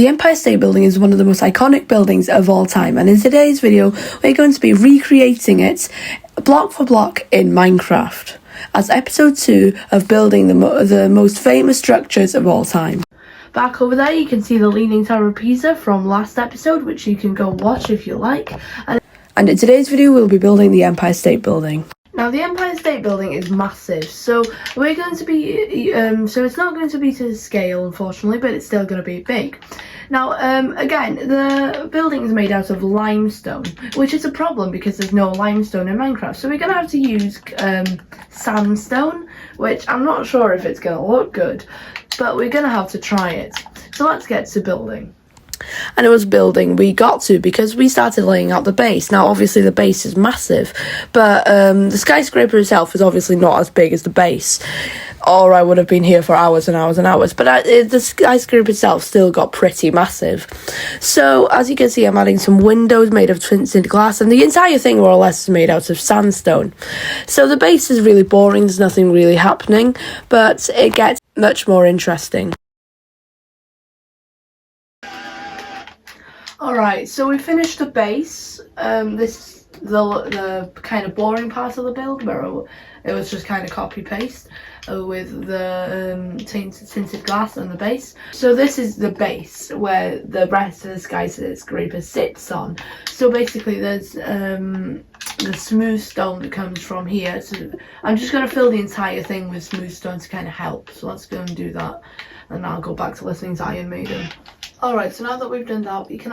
The Empire State Building is one of the most iconic buildings of all time, and in today's video we're going to be recreating it block for block in Minecraft as episode 2 of building the most famous structures of all time. Back over there you can see the Leaning Tower of Pisa from last episode, which you can go watch if you like, and in today's video we'll be building the Empire State Building. Now, the Empire State Building is massive, so we're going to be, so it's not going to be to scale, unfortunately, but it's still going to be big. Now, again, the building is made out of limestone, which is a problem because there's no limestone in Minecraft. So we're going to have to use sandstone, which I'm not sure if it's going to look good, but we're going to have to try it. So let's get to building. And it was building we got to because we started laying out the base. Now obviously the base is massive, but the skyscraper itself is obviously not as big as the base, or I would have been here for hours and hours and hours, but the skyscraper itself still got pretty massive. So as you can see, I'm adding some windows made of tinted glass, and the entire thing more or less is made out of sandstone. So the base is really boring, there's nothing really happening, but it gets much more interesting. Alright, so we finished the base. This the kind of boring part of the build where it was just kind of copy paste with the tinted glass on the base. So this is the base where the rest of the skyscraper sits on. So basically there's the smooth stone that comes from here. So I'm just going to fill the entire thing with smooth stone to kind of help. So let's go and do that, and I'll go back to listening to Iron Maiden. Alright, so now that we've done that, we can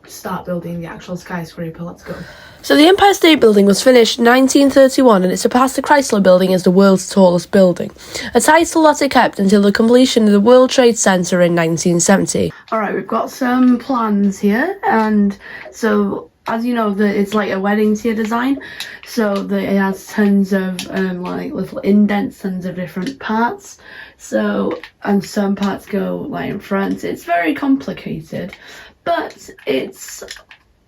start building the actual skyscraper. Let's go. So the Empire State Building was finished in 1931, and it surpassed the Chrysler Building as the world's tallest building, a title that it kept until the completion of the World Trade Center in 1970. Alright, we've got some plans here, and so as you know, it's like a wedding tier design, so it has tons of like little indents, tons of different parts. So, and some parts go like in front. It's very complicated, but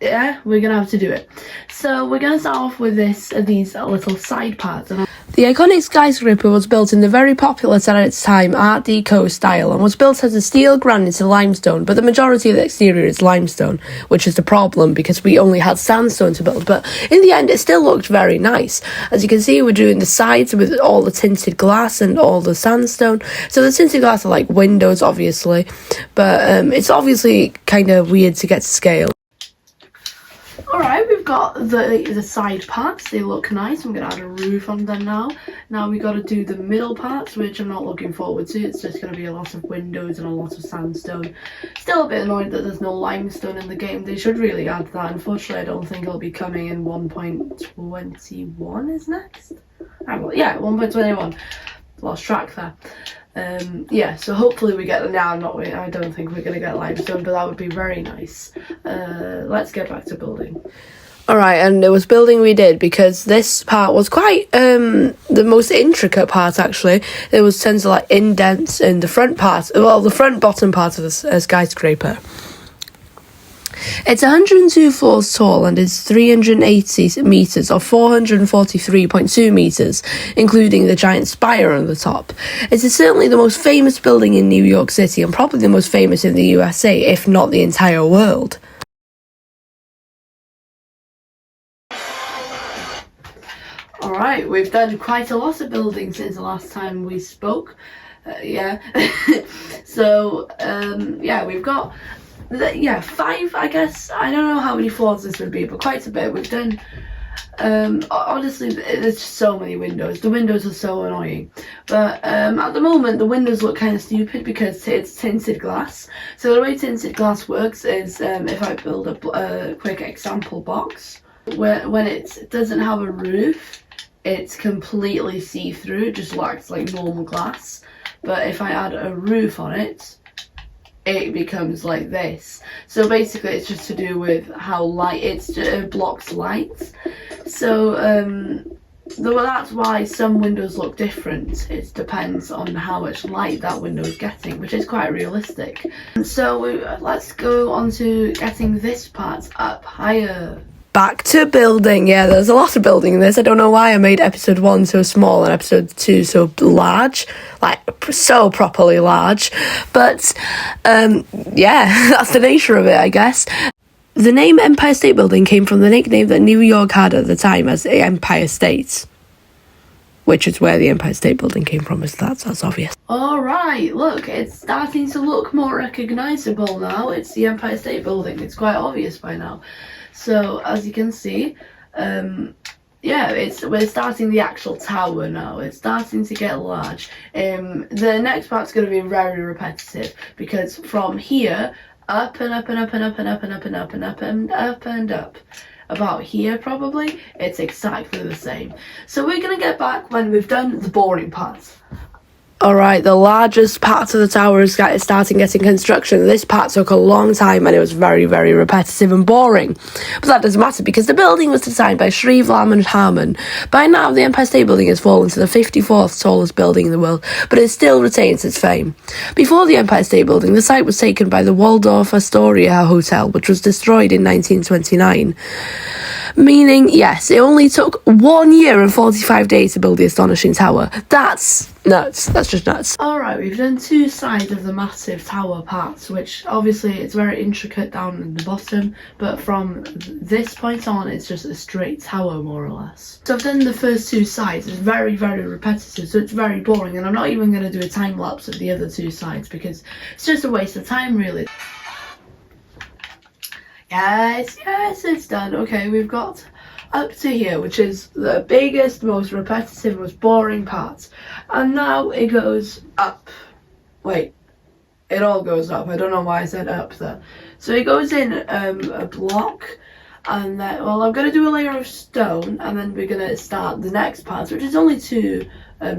yeah, we're gonna have to do it. So we're gonna start off with these little side parts. The iconic skyscraper was built in the very popular at its time Art Deco style, and was built as a steel granite limestone, but the majority of the exterior is limestone, which is the problem because we only had sandstone to build. But in the end it still looked very nice. As you can see, we're doing the sides with all the tinted glass and all the sandstone. So the tinted glass are like windows obviously, but it's obviously kind of weird to get to scale. Alright, we've got the side parts, they look nice. I'm going to add a roof on them now. Now we've got to do the middle parts, which I'm not looking forward to. It's just going to be a lot of windows and a lot of sandstone. Still a bit annoyed that there's no limestone in the game. They should really add that. Unfortunately, I don't think it'll be coming in 1.21 is next? Yeah, 1.21. Lost track there. Yeah, so hopefully we get I don't think we're going to get limestone, but that would be very nice. Let's get back to building. Alright, and it was building we did because this part was quite the most intricate part actually. There was tons of like indents in the front part, well, the front bottom part of the skyscraper. It's 102 floors tall and is 380 metres or 443.2 metres, including the giant spire on the top. It is certainly the most famous building in New York City and probably the most famous in the USA, if not the entire world. Alright, we've done quite a lot of building since the last time we spoke. Yeah. So, yeah, we've got 5, I guess. I don't know how many floors this would be, but quite a bit. We've done, honestly, there's just so many windows. The windows are so annoying. But at the moment, the windows look kind of stupid because it's tinted glass. So the way tinted glass works is if I build a quick example box, when it doesn't have a roof, it's completely see-through. It just looks like normal glass. But if I add a roof on it, it becomes like this. So basically it's just to do with how light it blocks light. So that's why some windows look different. It depends on how much light that window is getting, which is quite realistic. So let's go on to getting this part up higher. back to building. Yeah, there's a lot of building in this. I don't know why I made episode 1 so small and episode 2 so large, like so properly large. But yeah, that's the nature of it, I guess. The name Empire State Building came from the nickname that New York had at the time as the Empire State, which is where the Empire State Building came from, as that's obvious. Alright, look, it's starting to look more recognisable now. It's the Empire State Building. It's quite obvious by now. So, as you can see, yeah, we're starting the actual tower now. It's starting to get large. The next part's going to be very repetitive, because from here, up and up and up and up and up and up and up and up and up and up. About here probably, it's exactly the same. So we're going to get back when we've done the boring parts. Alright, the largest part of the tower is starting getting construction. This part took a long time and it was very, very repetitive and boring. But that doesn't matter because the building was designed by Sri Varman Harman. By now, the Empire State Building has fallen to the 54th tallest building in the world, but it still retains its fame. Before the Empire State Building, the site was taken by the Waldorf Astoria Hotel, which was destroyed in 1929. Meaning, yes, it only took 1 year and 45 days to build the astonishing tower. That's nuts. That's just nuts. Alright, we've done 2 sides of the massive tower parts, which obviously it's very intricate down in the bottom, but from this point on it's just a straight tower more or less. So I've done the first 2 sides. It's very, very repetitive, so it's very boring, and I'm not even going to do a time lapse of the other 2 sides because it's just a waste of time really. Yes, it's done. Okay, we've got up to here, which is the biggest, most repetitive, most boring part. And now it goes up. Wait, it all goes up. I don't know why I said up there. So it goes in a block, and then, well, I'm going to do a layer of stone, and then we're going to start the next part, which is only 2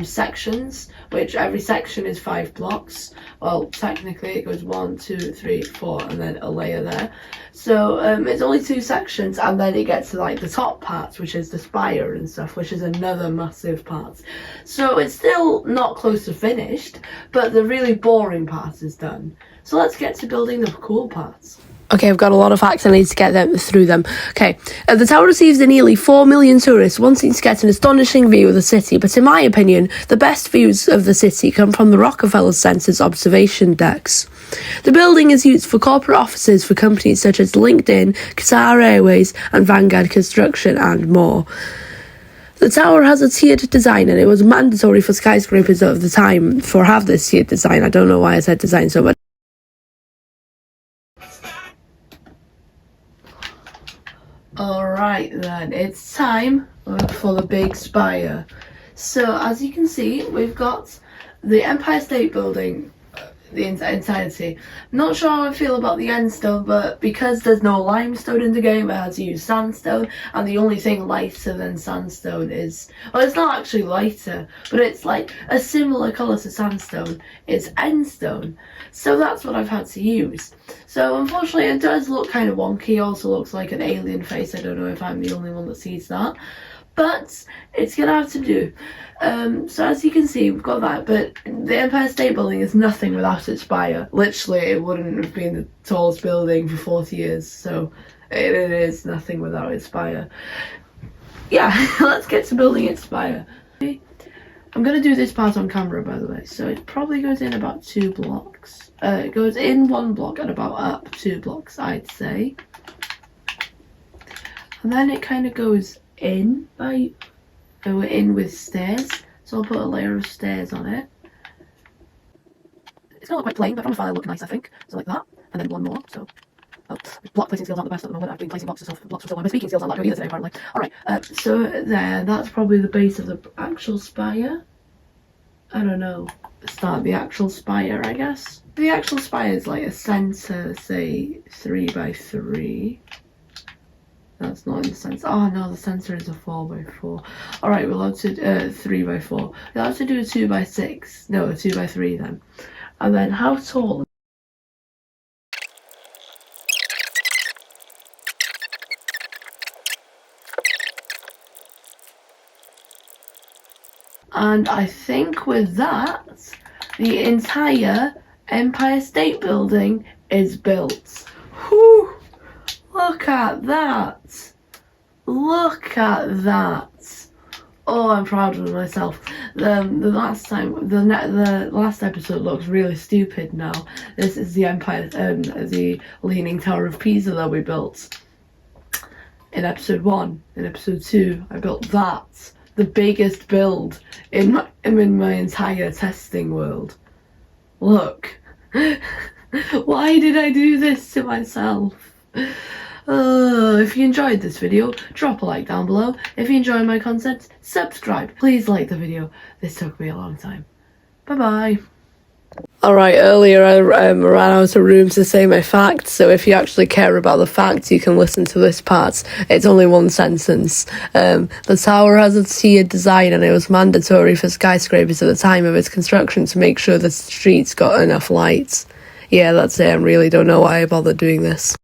sections, which every section is 5 blocks. Well, technically it goes 1, 2, 3, 4, and then a layer there. So it's only 2 sections, and then it gets to like the top part, which is the spire and stuff, which is another massive part. So it's still not close to finished, but the really boring part is done. So let's get to building the cool parts. Okay, I've got a lot of facts. I need to get through them. Okay, the tower receives nearly 4 million tourists wanting to get an astonishing view of the city, but in my opinion, the best views of the city come from the Rockefeller Center's observation decks. The building is used for corporate offices for companies such as LinkedIn, Qatar Airways, and Vanguard Construction, and more. The tower has a tiered design, and it was mandatory for skyscrapers of the time to have this tiered design. I don't know why I said design so much. Alright then, it's time for the big spire. So as you can see, we've got the Empire State Building, the entirety. Not sure how I feel about the end stone, but because there's no limestone in the game, I had to use sandstone, and the only thing lighter than sandstone is, well, it's not actually lighter, but it's like a similar colour to sandstone, it's end stone. So that's what I've had to use. So unfortunately it does look kind of wonky, also looks like an alien face. I don't know if I'm the only one that sees that, but it's gonna have to do. So as you can see, we've got that, but the Empire State Building is nothing without its spire. Literally, it wouldn't have been the tallest building for 40 years, so it is nothing without its spire. Yeah, let's get to building its spire. I'm going to do this part on camera, by the way, so it probably goes in about 2 blocks. It goes in 1 block and about up 2 blocks, I'd say. And then it kind of goes in with stairs, so I'll put a layer of stairs on it. It's going to look quite plain, but from afar it'll look nice, I think. So like that, and then 1 more, so... Oh, block placing skills aren't the best at the moment. I've been placing blocks and stuff. Blocks are still my speaking skills aren't that good either today, apparently. Alright, so there, that's probably the base of the actual spire. I don't know. Start the actual spire, I guess. The actual spire is like a centre, say 3 by 3. That's not in the centre. Oh no, the centre is a 4 by 4. Alright, we'll have to 3 by 4. We'll have to do a 2 by 6. No, a 2 by 3 then. And then how tall? And I think with that, the entire Empire State Building is built. Whew! Look at that! Look at that. Oh, I'm proud of myself. The last episode looks really stupid now. This is the the Leaning Tower of Pisa that we built in episode 1. In episode 2, I built that, the biggest build in my entire testing world. Look. Why did I do this to myself? If you enjoyed this video, drop a like down below. If you enjoy my content, subscribe. Please like the video. This took me a long time. Bye bye. Alright, earlier I ran out of room to say my facts, so if you actually care about the facts, you can listen to this part. It's only one sentence. The tower has a tiered design, and it was mandatory for skyscrapers at the time of its construction to make sure the streets got enough light. Yeah, that's it. I really don't know why I bothered doing this.